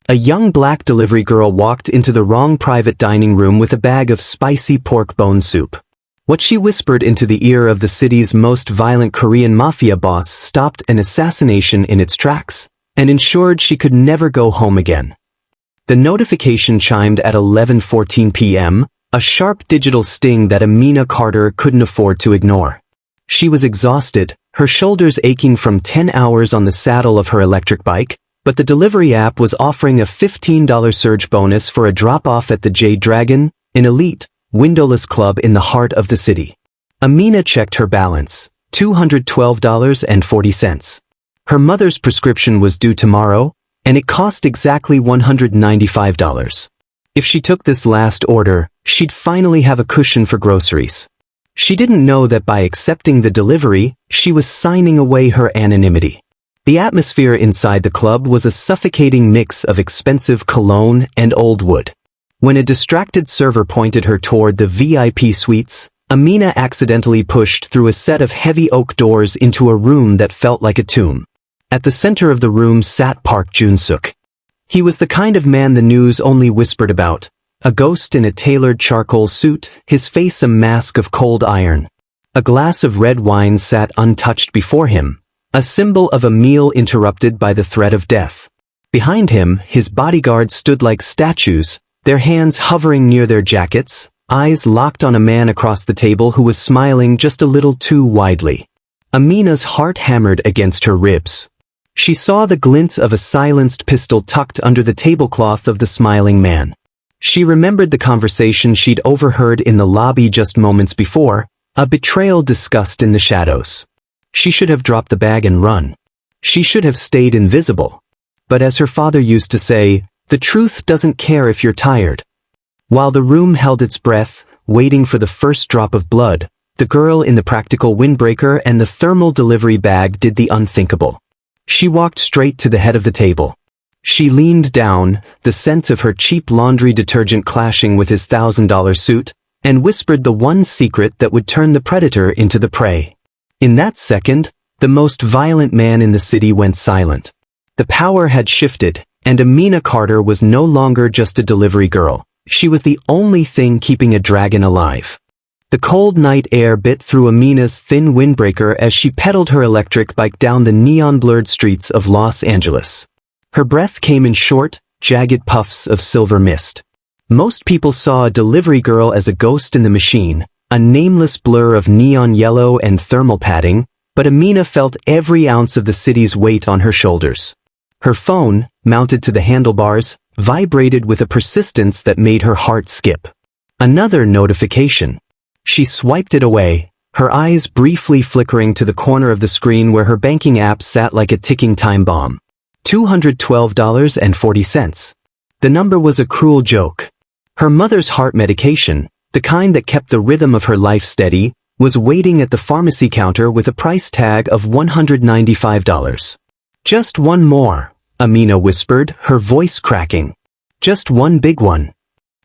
A young black delivery girl walked into the wrong private dining room with a bag of spicy pork bone soup. What she whispered into the ear of the city's most violent Korean mafia boss stopped an assassination in its tracks, and ensured she could never go home again. The notification chimed at 11:14 p.m., a sharp digital sting that Amina Carter couldn't afford to ignore. She was exhausted, her shoulders aching from 10 hours on the saddle of her electric bike, but the delivery app was offering a $15 surge bonus for a drop-off at the Jade Dragon, an elite, windowless club in the heart of the city. Amina checked her balance, $212.40. Her mother's prescription was due tomorrow, and it cost exactly $195. If she took this last order, she'd finally have a cushion for groceries. She didn't know that by accepting the delivery, she was signing away her anonymity. The atmosphere inside the club was a suffocating mix of expensive cologne and old wood. When a distracted server pointed her toward the VIP suites, Amina accidentally pushed through a set of heavy oak doors into a room that felt like a tomb. At the center of the room sat Park Jun-suk. He was the kind of man the news only whispered about, a ghost in a tailored charcoal suit, his face a mask of cold iron. A glass of red wine sat untouched before him, a symbol of a meal interrupted by the threat of death. Behind him, his bodyguards stood like statues, their hands hovering near their jackets, eyes locked on a man across the table who was smiling just a little too widely. Amina's heart hammered against her ribs. She saw the glint of a silenced pistol tucked under the tablecloth of the smiling man. She remembered the conversation she'd overheard in the lobby just moments before, a betrayal discussed in the shadows. She should have dropped the bag and run. She should have stayed invisible. But as her father used to say, the truth doesn't care if you're tired. While the room held its breath, waiting for the first drop of blood, the girl in the practical windbreaker and the thermal delivery bag did the unthinkable. She walked straight to the head of the table. She leaned down, the scent of her cheap laundry detergent clashing with his $1,000 suit, and whispered the one secret that would turn the predator into the prey. In that second, the most violent man in the city went silent. The power had shifted, and Amina Carter was no longer just a delivery girl. She was the only thing keeping a dragon alive. The cold night air bit through Amina's thin windbreaker as she pedaled her electric bike down the neon-blurred streets of Los Angeles. Her breath came in short, jagged puffs of silver mist. Most people saw a delivery girl as a ghost in the machine, a nameless blur of neon yellow and thermal padding, but Amina felt every ounce of the city's weight on her shoulders. Her phone, mounted to the handlebars, vibrated with a persistence that made her heart skip. Another notification. She swiped it away, her eyes briefly flickering to the corner of the screen where her banking app sat like a ticking time bomb. $212.40. The number was a cruel joke. Her mother's heart medication, the kind that kept the rhythm of her life steady, was waiting at the pharmacy counter with a price tag of $195. Just one more, Amina whispered, her voice cracking. Just one big one.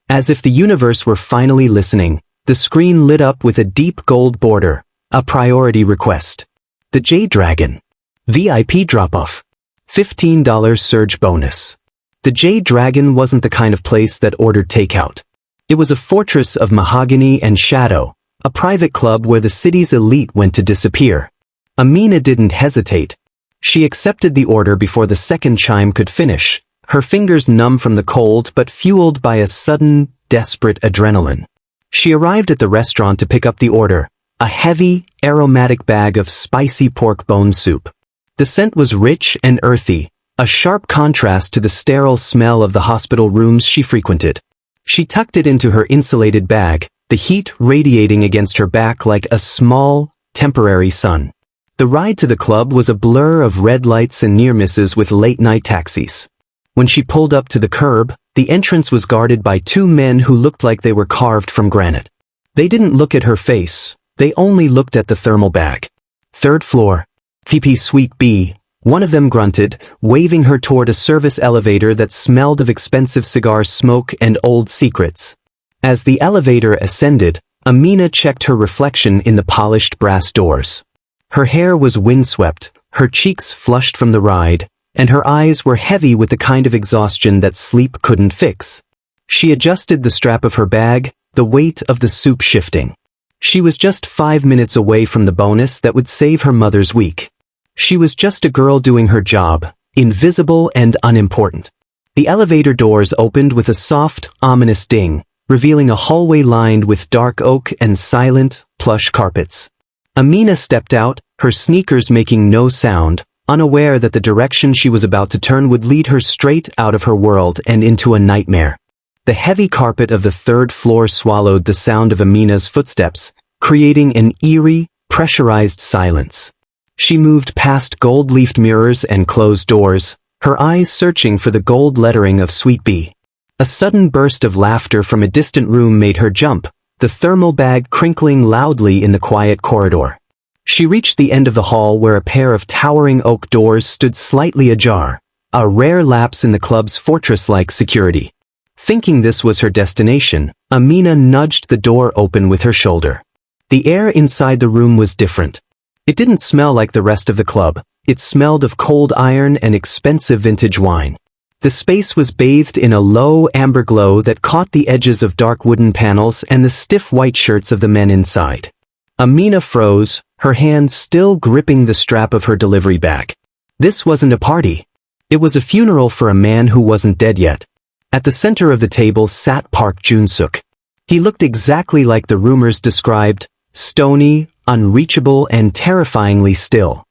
As if the universe were finally listening, the screen lit up with a deep gold border, a priority request. The Jade Dragon. VIP drop-off. $15 surge bonus. The Jade Dragon wasn't the kind of place that ordered takeout. It was a fortress of mahogany and shadow, a private club where the city's elite went to disappear. Amina didn't hesitate. She accepted the order before the second chime could finish, her fingers numb from the cold but fueled by a sudden, desperate adrenaline. She arrived at the restaurant to pick up the order, a heavy, aromatic bag of spicy pork bone soup. The scent was rich and earthy, a sharp contrast to the sterile smell of the hospital rooms she frequented. She tucked it into her insulated bag, the heat radiating against her back like a small, temporary sun. The ride to the club was a blur of red lights and near misses with late-night taxis. When she pulled up to the curb, the entrance was guarded by two men who looked like they were carved from granite. They didn't look at her face, they only looked at the thermal bag. Third floor. VP Suite B. One of them grunted, waving her toward a service elevator that smelled of expensive cigar smoke and old secrets. As the elevator ascended, Amina checked her reflection in the polished brass doors. Her hair was windswept, her cheeks flushed from the ride, and her eyes were heavy with the kind of exhaustion that sleep couldn't fix. She adjusted the strap of her bag, the weight of the soup shifting. She was just 5 minutes away from the bonus that would save her mother's week. She was just a girl doing her job, invisible and unimportant. The elevator doors opened with a soft, ominous ding, revealing a hallway lined with dark oak and silent, plush carpets. Amina stepped out, her sneakers making no sound, unaware that the direction she was about to turn would lead her straight out of her world and into a nightmare. The heavy carpet of the 3rd floor swallowed the sound of Amina's footsteps, creating an eerie, pressurized silence. She moved past gold-leafed mirrors and closed doors, her eyes searching for the gold lettering of Sweet Bee. A sudden burst of laughter from a distant room made her jump, the thermal bag crinkling loudly in the quiet corridor. She reached the end of the hall where a pair of towering oak doors stood slightly ajar, a rare lapse in the club's fortress-like security. Thinking this was her destination, Amina nudged the door open with her shoulder. The air inside the room was different. It didn't smell like the rest of the club, it smelled of cold iron and expensive vintage wine. The space was bathed in a low amber glow that caught the edges of dark wooden panels and the stiff white shirts of the men inside. Amina froze, her hand still gripping the strap of her delivery bag. This wasn't a party. It was a funeral for a man who wasn't dead yet. At the center of the table sat Park Jun-suk. He looked exactly like the rumors described, stony, unreachable and terrifyingly still.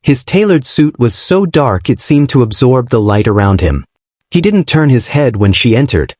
His tailored suit was so dark it seemed to absorb the light around him. He didn't turn his head when she entered.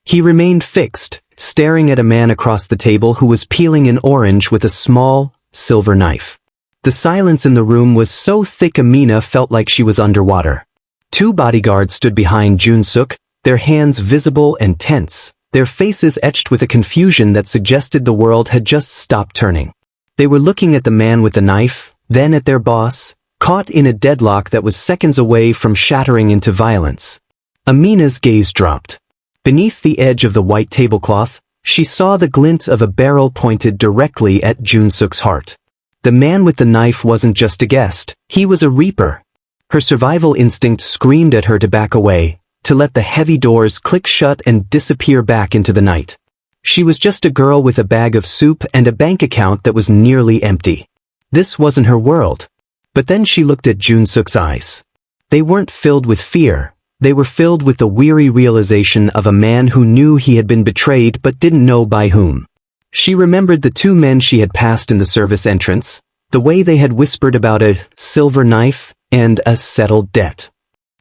He remained fixed, staring at a man across the table who was peeling an orange with a small, silver knife. The silence in the room was so thick Amina felt like she was underwater. 2 bodyguards stood behind Jun-suk, their hands visible and tense, their faces etched with a confusion that suggested the world had just stopped turning. They were looking at the man with the knife, then at their boss, caught in a deadlock that was seconds away from shattering into violence. Amina's gaze dropped. Beneath the edge of the white tablecloth, she saw the glint of a barrel pointed directly at Jun-suk's heart. The man with the knife wasn't just a guest, he was a reaper. Her survival instinct screamed at her to back away, to let the heavy doors click shut and disappear back into the night. She was just a girl with a bag of soup and a bank account that was nearly empty. This wasn't her world. But then she looked at Jun-suk's eyes. They weren't filled with fear. They were filled with the weary realization of a man who knew he had been betrayed but didn't know by whom. She remembered the 2 men she had passed in the service entrance, the way they had whispered about a silver knife and a settled debt.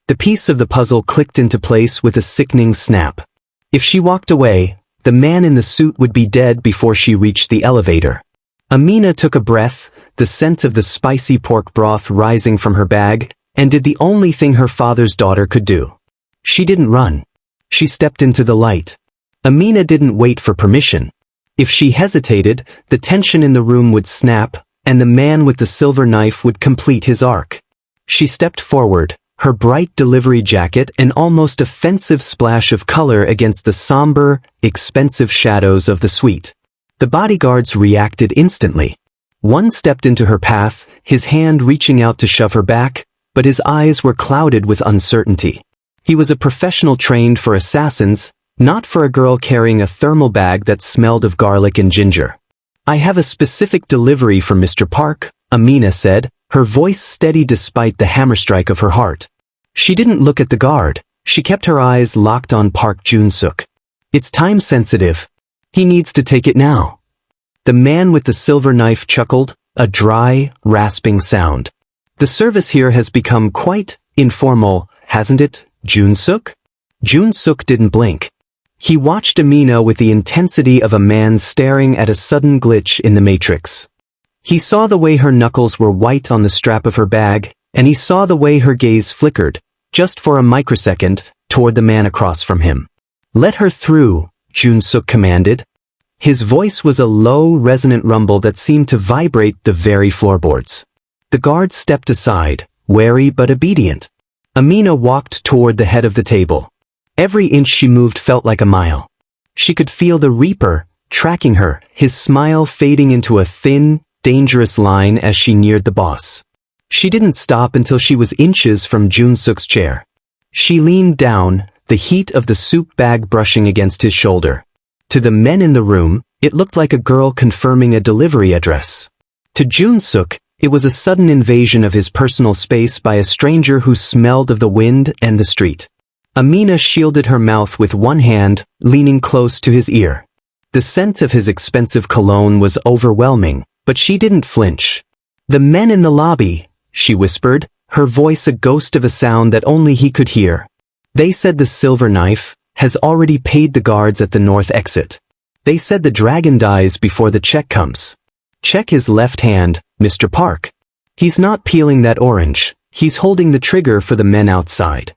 The piece of the puzzle clicked into place with a sickening snap. If she walked away, the man in the suit would be dead before she reached the elevator. Amina took a breath, the scent of the spicy pork broth rising from her bag, and did the only thing her father's daughter could do. She didn't run. She stepped into the light. Amina didn't wait for permission. If she hesitated, the tension in the room would snap, and the man with the silver knife would complete his arc. She stepped forward, her bright delivery jacket an almost offensive splash of color against the somber, expensive shadows of the suite. The bodyguards reacted instantly. One stepped into her path, his hand reaching out to shove her back, but his eyes were clouded with uncertainty. He was a professional trained for assassins, not for a girl carrying a thermal bag that smelled of garlic and ginger. "I have a specific delivery for Mr. Park," Amina said, her voice steady despite the hammerstrike of her heart. She didn't look at the guard. She kept her eyes locked on Park Jun-suk. "It's time sensitive. He needs to take it now." The man with the silver knife chuckled, a dry, rasping sound. "The service here has become quite informal, hasn't it, Jun-suk?" Jun-suk didn't blink. He watched Amina with the intensity of a man staring at a sudden glitch in the matrix. He saw the way her knuckles were white on the strap of her bag, and he saw the way her gaze flickered, just for a microsecond, toward the man across from him. "Let her through," Jun-suk commanded. His voice was a low, resonant rumble that seemed to vibrate the very floorboards. The guard stepped aside, wary but obedient. Amina walked toward the head of the table. Every inch she moved felt like a mile. She could feel the Reaper, tracking her, his smile fading into a thin, dangerous line as she neared the boss. She didn't stop until she was inches from Jun-suk's chair. She leaned down, the heat of the soup bag brushing against his shoulder. To the men in the room, it looked like a girl confirming a delivery address. To Jun-suk, it was a sudden invasion of his personal space by a stranger who smelled of the wind and the street. Amina shielded her mouth with one hand, leaning close to his ear. The scent of his expensive cologne was overwhelming, but she didn't flinch. "The men in the lobby," she whispered, her voice a ghost of a sound that only he could hear. "They said the silver knife has already paid the guards at the north exit. They said the dragon dies before the check comes. Check his left hand, Mr. Park. He's not peeling that orange, he's holding the trigger for the men outside."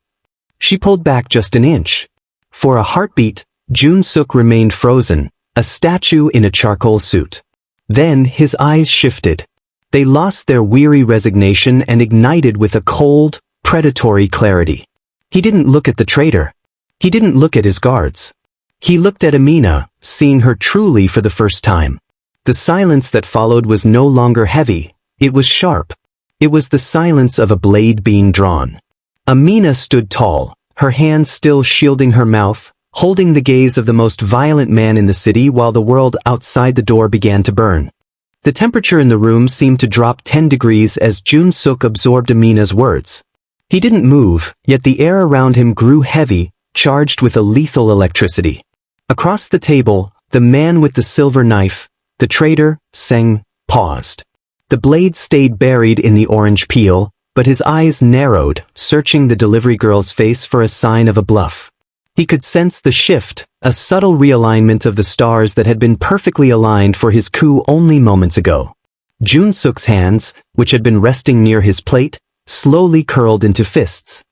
She pulled back just an inch. For a heartbeat, Jun-suk remained frozen, a statue in a charcoal suit. Then his eyes shifted. They lost their weary resignation and ignited with a cold, predatory clarity. He didn't look at the traitor. He didn't look at his guards. He looked at Amina, seeing her truly for the first time. The silence that followed was no longer heavy, it was sharp. It was the silence of a blade being drawn. Amina stood tall, her hands still shielding her mouth, holding the gaze of the most violent man in the city while the world outside the door began to burn. The temperature in the room seemed to drop 10 degrees as Jun-suk absorbed Amina's words. He didn't move, yet the air around him grew heavy, charged with a lethal electricity. Across the table, the man with the silver knife, the traitor, Seng, paused. The blade stayed buried in the orange peel, but his eyes narrowed, searching the delivery girl's face for a sign of a bluff. He could sense the shift, a subtle realignment of the stars that had been perfectly aligned for his coup only moments ago. Jun-suk's hands, which had been resting near his plate, slowly curled into fists.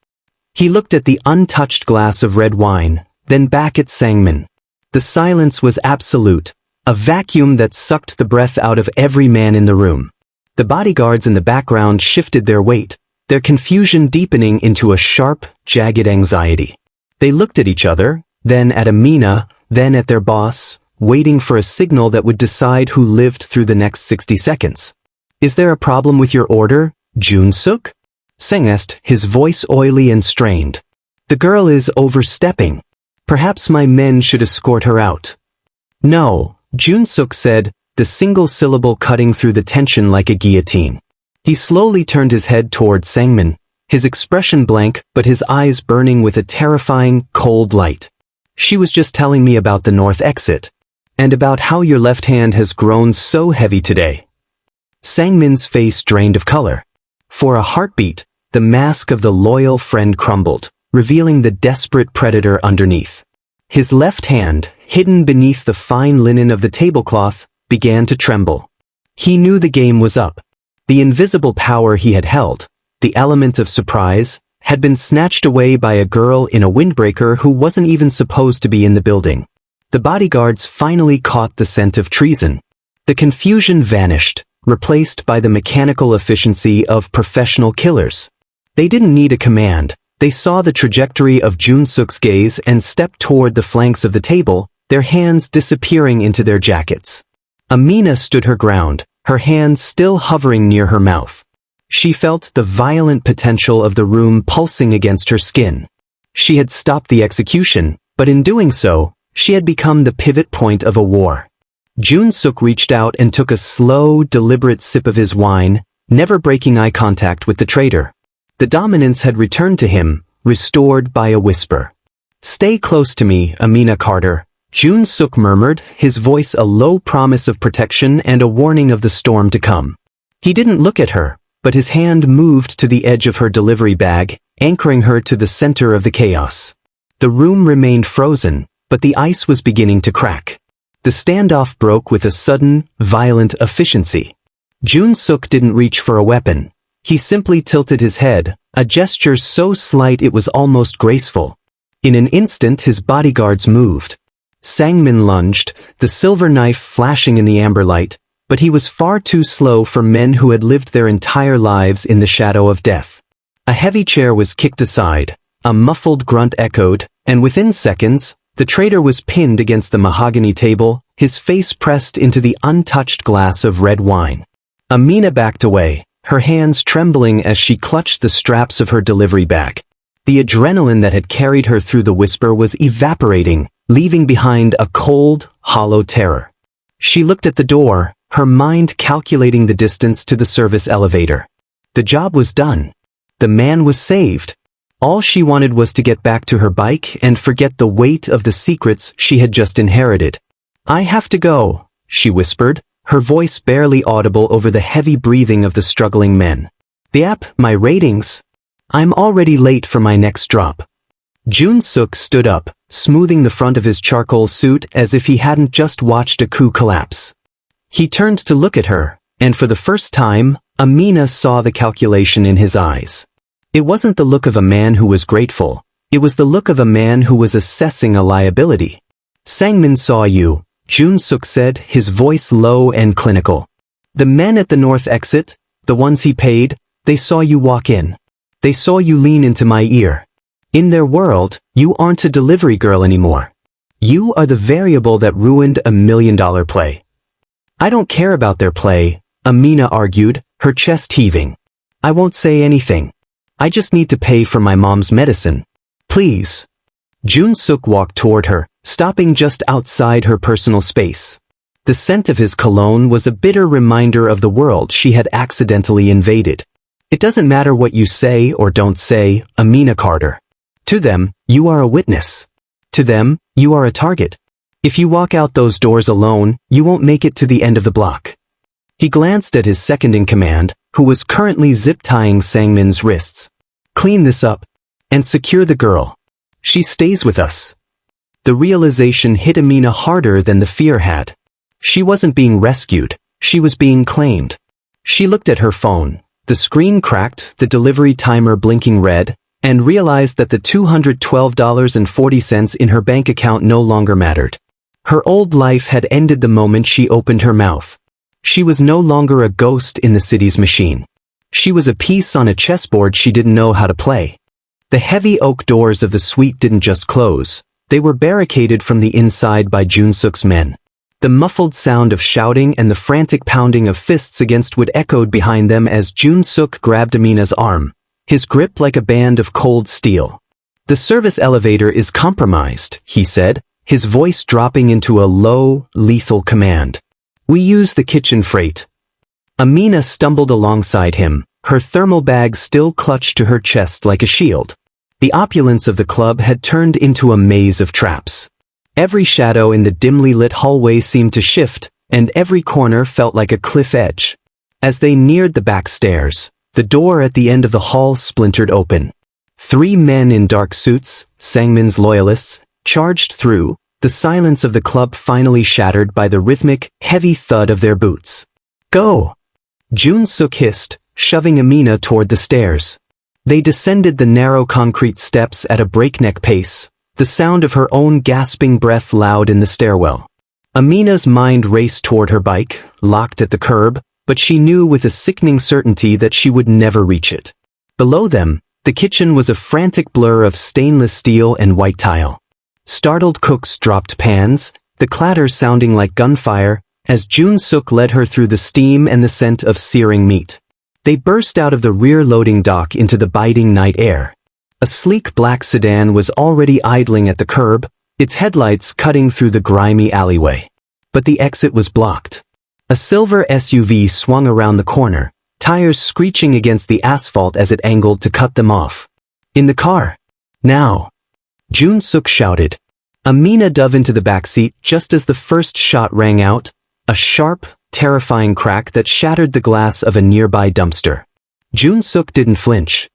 He looked at the untouched glass of red wine, then back at Sangmin. The silence was absolute, a vacuum that sucked the breath out of every man in the room. The bodyguards in the background shifted their weight, their confusion deepening into a sharp, jagged anxiety. They looked at each other, then at Amina, then at their boss, waiting for a signal that would decide who lived through the next 60 seconds. "Is there a problem with your order, Jun-suk?" Seng asked, his voice oily and strained. "The girl is overstepping. Perhaps my men should escort her out." "No," Jun-suk said, the single syllable cutting through the tension like a guillotine. He slowly turned his head toward Sangmin, his expression blank but his eyes burning with a terrifying, cold light. "She was just telling me about the north exit, and about how your left hand has grown so heavy today." Sangmin's face drained of color. For a heartbeat, the mask of the loyal friend crumbled, revealing the desperate predator underneath. His left hand, hidden beneath the fine linen of the tablecloth, began to tremble. He knew the game was up. The invisible power he had held, the element of surprise, had been snatched away by a girl in a windbreaker who wasn't even supposed to be in the building. The bodyguards finally caught the scent of treason. The confusion vanished, replaced by the mechanical efficiency of professional killers. They didn't need a command. They saw the trajectory of Jun-suk's gaze and stepped toward the flanks of the table, their hands disappearing into their jackets. Amina stood her ground, her hands still hovering near her mouth. She felt the violent potential of the room pulsing against her skin. She had stopped the execution, but in doing so, she had become the pivot point of a war. Jun-suk reached out and took a slow, deliberate sip of his wine, never breaking eye contact with the traitor. The dominance had returned to him, restored by a whisper. "Stay close to me, Amina Carter," Jun-suk murmured, his voice a low promise of protection and a warning of the storm to come. He didn't look at her, but his hand moved to the edge of her delivery bag, anchoring her to the center of the chaos. The room remained frozen, but the ice was beginning to crack. The standoff broke with a sudden, violent efficiency. Jun-suk didn't reach for a weapon. He simply tilted his head, a gesture so slight it was almost graceful. In an instant his bodyguards moved. Sangmin lunged, the silver knife flashing in the amber light, but he was far too slow for men who had lived their entire lives in the shadow of death. A heavy chair was kicked aside, a muffled grunt echoed, and within seconds, the traitor was pinned against the mahogany table, his face pressed into the untouched glass of red wine. Amina backed away, her hands trembling as she clutched the straps of her delivery bag. The adrenaline that had carried her through the whisper was evaporating, leaving behind a cold, hollow terror. She looked at the door, her mind calculating the distance to the service elevator. The job was done. The man was saved. All she wanted was to get back to her bike and forget the weight of the secrets she had just inherited. "I have to go," she whispered, her voice barely audible over the heavy breathing of the struggling men. "The app, my ratings. I'm already late for my next drop." Jun-suk stood up, smoothing the front of his charcoal suit as if he hadn't just watched a coup collapse. He turned to look at her, and for the first time, Amina saw the calculation in his eyes. It wasn't the look of a man who was grateful, it was the look of a man who was assessing a liability. "Sangmin saw you," Jun-suk said, his voice low and clinical. "The men at the north exit, the ones he paid, they saw you walk in. They saw you lean into my ear. In their world, you aren't a delivery girl anymore. You are the variable that ruined $1 million play." "I don't care about their play," Amina argued, her chest heaving. "I won't say anything. I just need to pay for my mom's medicine. Please." Jun-suk walked toward her, stopping just outside her personal space. The scent of his cologne was a bitter reminder of the world she had accidentally invaded. "It doesn't matter what you say or don't say, Amina Carter. To them, you are a witness. To them, you are a target. If you walk out those doors alone, you won't make it to the end of the block." He glanced at his second-in-command, who was currently zip-tying Sangmin's wrists. "Clean this up. And secure the girl. She stays with us." The realization hit Amina harder than the fear had. She wasn't being rescued, she was being claimed. She looked at her phone, the screen cracked, the delivery timer blinking red, and realized that the $212.40 in her bank account no longer mattered. Her old life had ended the moment she opened her mouth. She was no longer a ghost in the city's machine. She was a piece on a chessboard she didn't know how to play. The heavy oak doors of the suite didn't just close, they were barricaded from the inside by Jun-suk's men. The muffled sound of shouting and the frantic pounding of fists against wood echoed behind them as Jun-suk grabbed Amina's arm, his grip like a band of cold steel. "The service elevator is compromised," he said, his voice dropping into a low, lethal command. "We use the kitchen freight." Amina stumbled alongside him, her thermal bag still clutched to her chest like a shield. The opulence of the club had turned into a maze of traps. Every shadow in the dimly lit hallway seemed to shift, and every corner felt like a cliff edge. As they neared the back stairs, the door at the end of the hall splintered open. 3 men in dark suits, Sangmin's loyalists, charged through, the silence of the club finally shattered by the rhythmic, heavy thud of their boots. "Go!" Jun-suk hissed, shoving Amina toward the stairs. They descended the narrow concrete steps at a breakneck pace, the sound of her own gasping breath loud in the stairwell. Amina's mind raced toward her bike, locked at the curb, but she knew with a sickening certainty that she would never reach it. Below them, the kitchen was a frantic blur of stainless steel and white tile. Startled cooks dropped pans, the clatter sounding like gunfire, as Jun-suk led her through the steam and the scent of searing meat. They burst out of the rear loading dock into the biting night air. A sleek black sedan was already idling at the curb, its headlights cutting through the grimy alleyway. But the exit was blocked. A silver SUV swung around the corner, tires screeching against the asphalt as it angled to cut them off. "In the car! Now!" Jun-suk shouted. Amina dove into the back seat just as the first shot rang out, a sharp, terrifying crack that shattered the glass of a nearby dumpster. Jun-suk didn't flinch.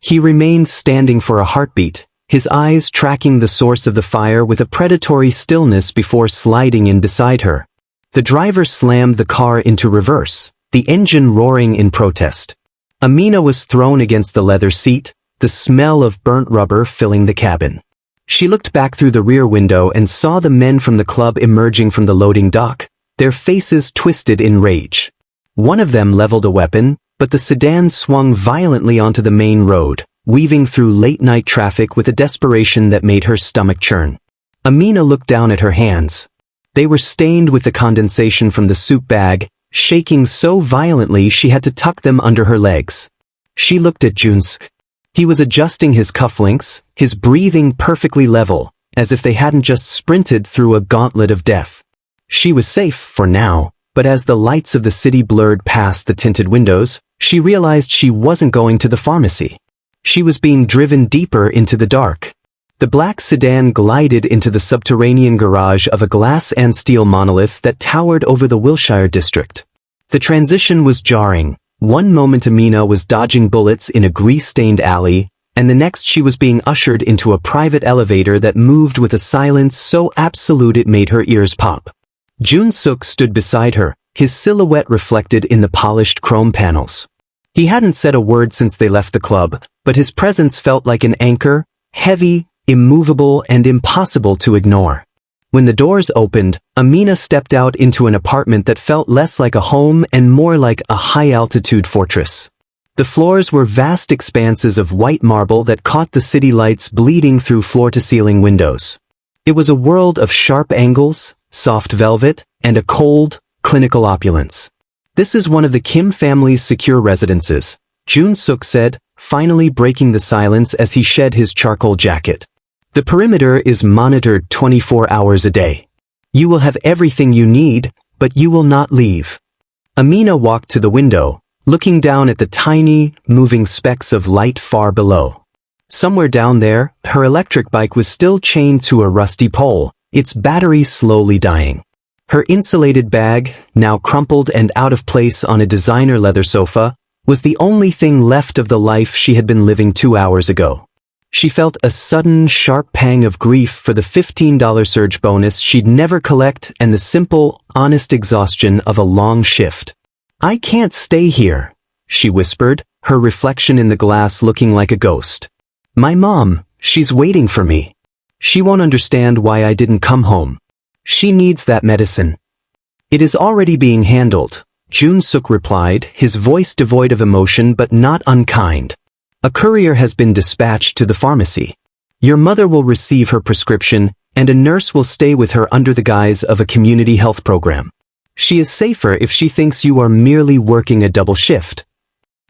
He remained standing for a heartbeat, his eyes tracking the source of the fire with a predatory stillness before sliding in beside her. The driver slammed the car into reverse, the engine roaring in protest. Amina was thrown against the leather seat, the smell of burnt rubber filling the cabin. She looked back through the rear window and saw the men from the club emerging from the loading dock, their faces twisted in rage. One of them leveled a weapon, but the sedan swung violently onto the main road, weaving through late-night traffic with a desperation that made her stomach churn. Amina looked down at her hands. They were stained with the condensation from the soup bag, shaking so violently she had to tuck them under her legs. She looked at Junsk. He was adjusting his cufflinks, his breathing perfectly level, as if they hadn't just sprinted through a gauntlet of death. She was safe for now, but as the lights of the city blurred past the tinted windows, she realized she wasn't going to the pharmacy. She was being driven deeper into the dark. The black sedan glided into the subterranean garage of a glass and steel monolith that towered over the Wilshire district. The transition was jarring. One moment Amina was dodging bullets in a grease-stained alley, and the next she was being ushered into a private elevator that moved with a silence so absolute it made her ears pop. Jun-suk stood beside her, his silhouette reflected in the polished chrome panels. He hadn't said a word since they left the club, but his presence felt like an anchor, heavy, immovable, and impossible to ignore. When the doors opened, Amina stepped out into an apartment that felt less like a home and more like a high-altitude fortress. The floors were vast expanses of white marble that caught the city lights bleeding through floor-to-ceiling windows. It was a world of sharp angles, soft velvet, and a cold, clinical opulence. "This is one of the Kim family's secure residences," Jun-suk said, finally breaking the silence as he shed his charcoal jacket. "The perimeter is monitored 24 hours a day. You will have everything you need, but you will not leave." Amina walked to the window, looking down at the tiny, moving specks of light far below. Somewhere down there, her electric bike was still chained to a rusty pole, its battery slowly dying. Her insulated bag, now crumpled and out of place on a designer leather sofa, was the only thing left of the life she had been living 2 hours ago. She felt a sudden, sharp pang of grief for the $15 surge bonus she'd never collect and the simple, honest exhaustion of a long shift. "I can't stay here," she whispered, her reflection in the glass looking like a ghost. "My mom, she's waiting for me. She won't understand why I didn't come home. She needs that medicine." "It is already being handled," Jun-suk replied, his voice devoid of emotion but not unkind. "A courier has been dispatched to the pharmacy. Your mother will receive her prescription, and a nurse will stay with her under the guise of a community health program. She is safer if she thinks you are merely working a double shift."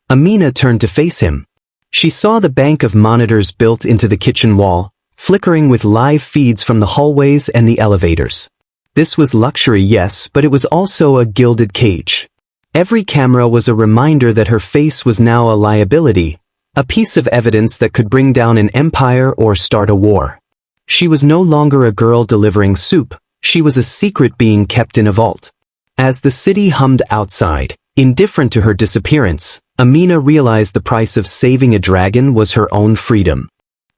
Amina turned to face him. She saw the bank of monitors built into the kitchen wall, flickering with live feeds from the hallways and the elevators. This was luxury, yes, but it was also a gilded cage. Every camera was a reminder that her face was now a liability, a piece of evidence that could bring down an empire or start a war. She was no longer a girl delivering soup, she was a secret being kept in a vault. As the city hummed outside, indifferent to her disappearance, Amina realized the price of saving a dragon was her own freedom.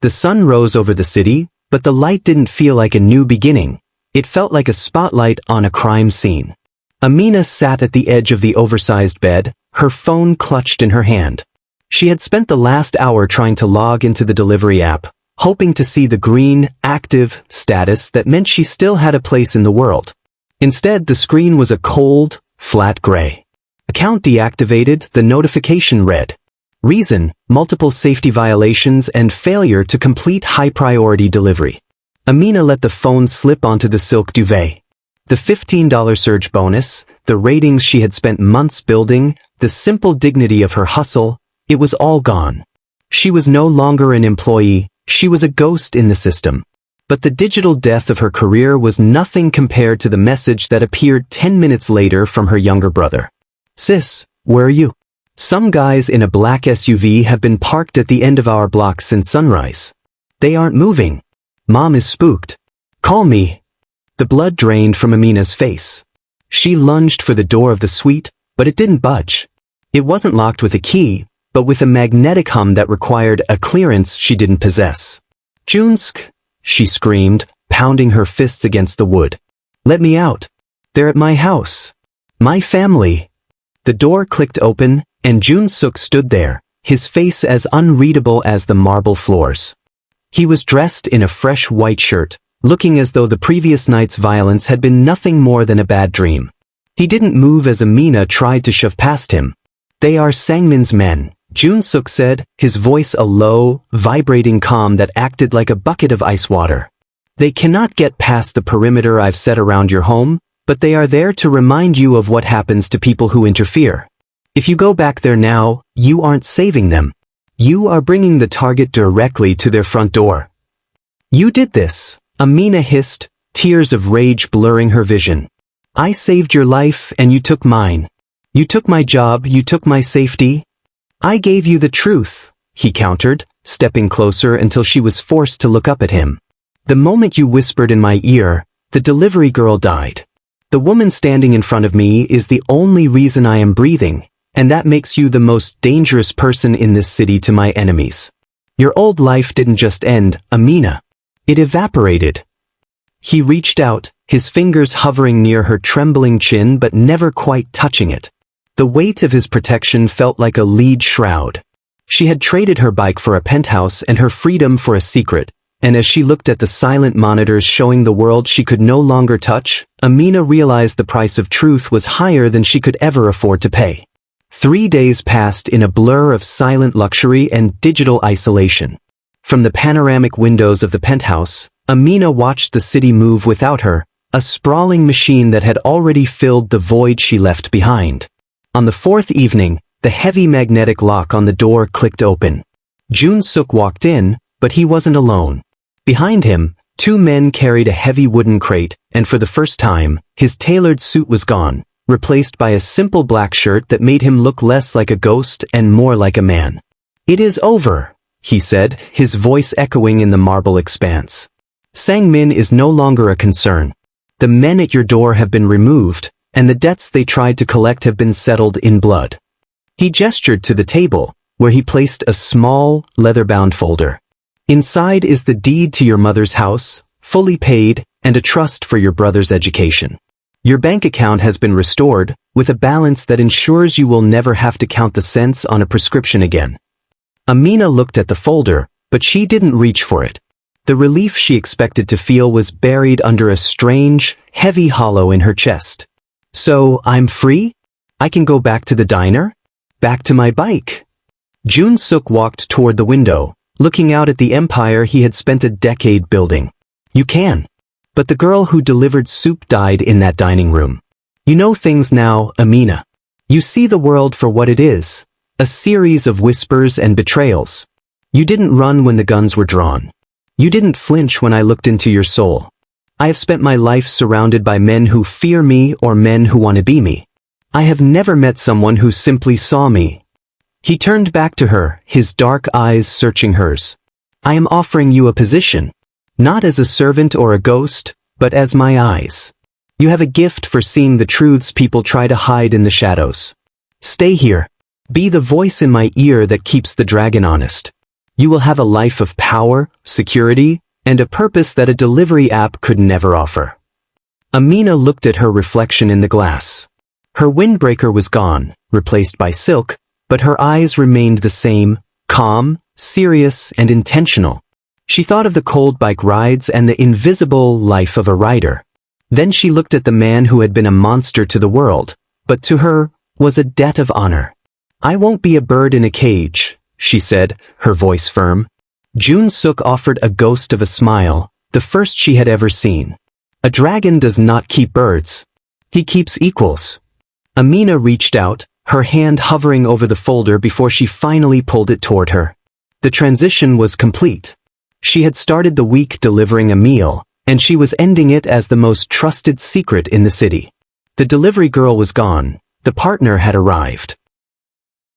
The sun rose over the city, but the light didn't feel like a new beginning. It felt like a spotlight on a crime scene. Amina sat at the edge of the oversized bed, her phone clutched in her hand. She had spent the last hour trying to log into the delivery app, hoping to see the green, active status that meant she still had a place in the world. Instead, the screen was a cold, flat gray. Account deactivated, the notification read. Reason, multiple safety violations and failure to complete high-priority delivery. Amina let the phone slip onto the silk duvet. The $15 surge bonus, the ratings she had spent months building, the simple dignity of her hustle, it was all gone. She was no longer an employee, she was a ghost in the system. But the digital death of her career was nothing compared to the message that appeared 10 minutes later from her younger brother. "Sis, where are you? Some guys in a black SUV have been parked at the end of our block since sunrise. They aren't moving. Mom is spooked. Call me." The blood drained from Amina's face. She lunged for the door of the suite, but it didn't budge. It wasn't locked with a key, but with a magnetic hum that required a clearance she didn't possess. "Junsk," she screamed, pounding her fists against the wood. "Let me out. They're at my house. My family." The door clicked open, and Jun-suk stood there, his face as unreadable as the marble floors. He was dressed in a fresh white shirt, looking as though the previous night's violence had been nothing more than a bad dream. He didn't move as Amina tried to shove past him. "They are Sangmin's men," Jun-suk said, his voice a low, vibrating calm that acted like a bucket of ice water. "They cannot get past the perimeter I've set around your home, but they are there to remind you of what happens to people who interfere. If you go back there now, you aren't saving them. You are bringing the target directly to their front door. You did this, Amina hissed, tears of rage blurring her vision. I saved your life and you took mine. You took my job, you took my safety. I gave you the truth, he countered, stepping closer until she was forced to look up at him. The moment you whispered in my ear, the delivery girl died. The woman standing in front of me is the only reason I am breathing, and that makes you the most dangerous person in this city to my enemies. Your old life didn't just end, Amina. It evaporated. He reached out, his fingers hovering near her trembling chin but never quite touching it. The weight of his protection felt like a lead shroud. She had traded her bike for a penthouse and her freedom for a secret, and as she looked at the silent monitors showing the world she could no longer touch, Amina realized the price of truth was higher than she could ever afford to pay. 3 days passed in a blur of silent luxury and digital isolation. From the panoramic windows of the penthouse, Amina watched the city move without her, a sprawling machine that had already filled the void she left behind. On the fourth evening, the heavy magnetic lock on the door clicked open. Jun Suk walked in, but he wasn't alone. Behind him, 2 men carried a heavy wooden crate, and for the first time, his tailored suit was gone, replaced by a simple black shirt that made him look less like a ghost and more like a man. It is over, he said, his voice echoing in the marble expanse. Sang-min is no longer a concern. The men at your door have been removed, and the debts they tried to collect have been settled in blood. He gestured to the table, where he placed a small, leather-bound folder. Inside is the deed to your mother's house, fully paid, and a trust for your brother's education. Your bank account has been restored, with a balance that ensures you will never have to count the cents on a prescription again. Amina looked at the folder, but she didn't reach for it. The relief she expected to feel was buried under a strange, heavy hollow in her chest. So, I'm free? I can go back to the diner? Back to my bike? Jun Suk walked toward the window, looking out at the empire he had spent a decade building. You can. But the girl who delivered soup died in that dining room. You know things now, Amina. You see the world for what it is, a series of whispers and betrayals. You didn't run when the guns were drawn. You didn't flinch when I looked into your soul. I have spent my life surrounded by men who fear me or men who want to be me. I have never met someone who simply saw me. He turned back to her, his dark eyes searching hers. I am offering you a position. Not as a servant or a ghost, but as my eyes. You have a gift for seeing the truths people try to hide in the shadows. Stay here. Be the voice in my ear that keeps the dragon honest. You will have a life of power, security, and a purpose that a delivery app could never offer. Amina looked at her reflection in the glass. Her windbreaker was gone, replaced by silk, but her eyes remained the same, calm, serious, and intentional. She thought of the cold bike rides and the invisible life of a rider. Then she looked at the man who had been a monster to the world, but to her was a debt of honor. I won't be a bird in a cage, she said, her voice firm. Jun Suk offered a ghost of a smile, the first she had ever seen. A dragon does not keep birds. He keeps equals. Amina reached out, her hand hovering over the folder before she finally pulled it toward her. The transition was complete. She had started the week delivering a meal, and she was ending it as the most trusted secret in the city. The delivery girl was gone. The partner had arrived.